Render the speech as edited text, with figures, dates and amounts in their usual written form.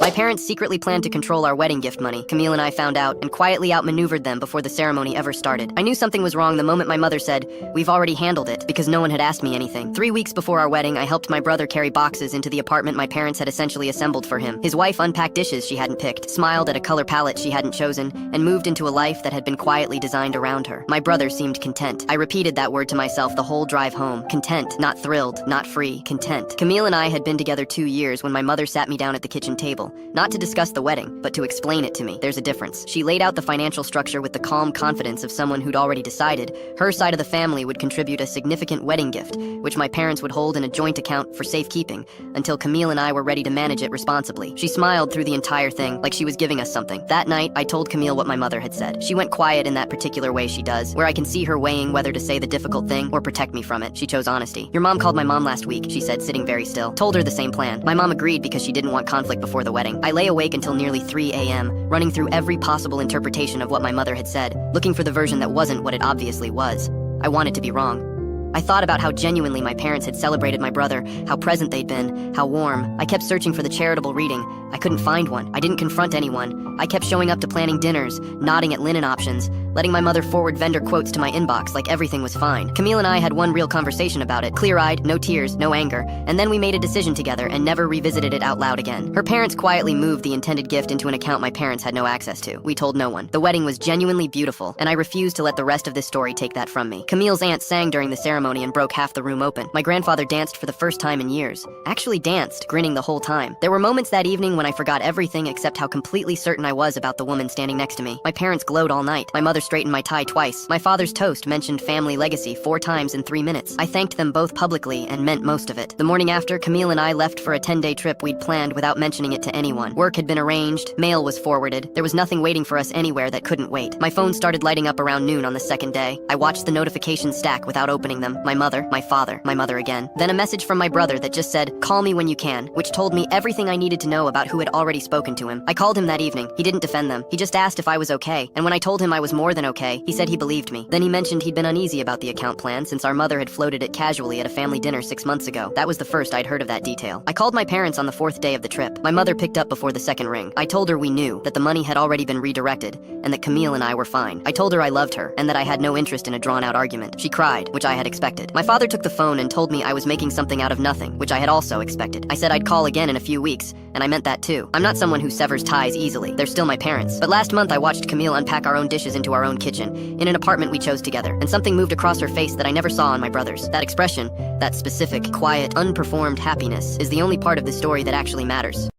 My parents secretly planned to control our wedding gift money. Camille and I found out and quietly outmaneuvered them before the ceremony ever started. I knew something was wrong the moment my mother said, "We've already handled it," because no one had asked me anything. 3 weeks before our wedding, I helped my brother carry boxes into the apartment my parents had essentially assembled for him. His wife unpacked dishes she hadn't picked, smiled at a color palette she hadn't chosen, and moved into a life that had been quietly designed around her. My brother seemed content. I repeated that word to myself the whole drive home. Content, not thrilled, not free, content. Camille and I had been together 2 years when my mother sat me down at the kitchen table, not to discuss the wedding, but to explain it to me. There's a difference. She laid out the financial structure with the calm confidence of someone who'd already decided her side of the family would contribute a significant wedding gift, which my parents would hold in a joint account for safekeeping until Camille and I were ready to manage it responsibly. She smiled through the entire thing, like she was giving us something. That night, I told Camille what my mother had said. She went quiet in that particular way she does, where I can see her weighing whether to say the difficult thing or protect me from it. She chose honesty. "Your mom called my mom last week," she said, sitting very still. Told her the same plan. My mom agreed because she didn't want conflict before the wedding. I lay awake until nearly 3 a.m., running through every possible interpretation of what my mother had said, looking for the version that wasn't what it obviously was. I wanted to be wrong. I thought about how genuinely my parents had celebrated my brother, how present they'd been, how warm. I kept searching for the charitable reading. I couldn't find one. I didn't confront anyone. I kept showing up to planning dinners, nodding at linen options, letting my mother forward vendor quotes to my inbox like everything was fine. Camille and I had one real conversation about it, clear-eyed, no tears, no anger, and then we made a decision together and never revisited it out loud again. Her parents quietly moved the intended gift into an account my parents had no access to. We told no one. The wedding was genuinely beautiful, and I refused to let the rest of this story take that from me. Camille's aunt sang during the ceremony and broke half the room open. My grandfather danced for the first time in years. Actually danced, grinning the whole time. There were moments that evening when I forgot everything except how completely certain I was about the woman standing next to me. My parents glowed all night. My mother straightened my tie twice. My father's toast mentioned family legacy 4 times in 3 minutes. I thanked them both publicly and meant most of it. The morning after, Camille and I left for a 10-day trip we'd planned without mentioning it to anyone. Work had been arranged, mail was forwarded. There was nothing waiting for us anywhere that couldn't wait. My phone started lighting up around noon on the second day. I watched the notifications stack without opening them. My mother, my father, my mother again. Then a message from my brother that just said, "Call me when you can," which told me everything I needed to know about who had already spoken to him. I called him that evening. He didn't defend them. He just asked if I was okay, and when I told him I was more than okay, he said he believed me. Then he mentioned he'd been uneasy about the account plan since our mother had floated it casually at a family dinner 6 months ago. That was the first I'd heard of that detail. I called my parents on the 4th day of the trip. My mother picked up before the second ring. I told her we knew, that the money had already been redirected, and that Camille and I were fine. I told her I loved her, and that I had no interest in a drawn-out argument. She cried, which I had expected. My father took the phone and told me I was making something out of nothing, which I had also expected. I said I'd call again in a few weeks, and I meant that too. I'm not someone who severs ties easily. They're still my parents. But last month I watched Camille unpack our own dishes into our own kitchen, in an apartment we chose together, and something moved across her face that I never saw on my brother's. That expression, that specific, quiet, unperformed happiness, is the only part of the story that actually matters.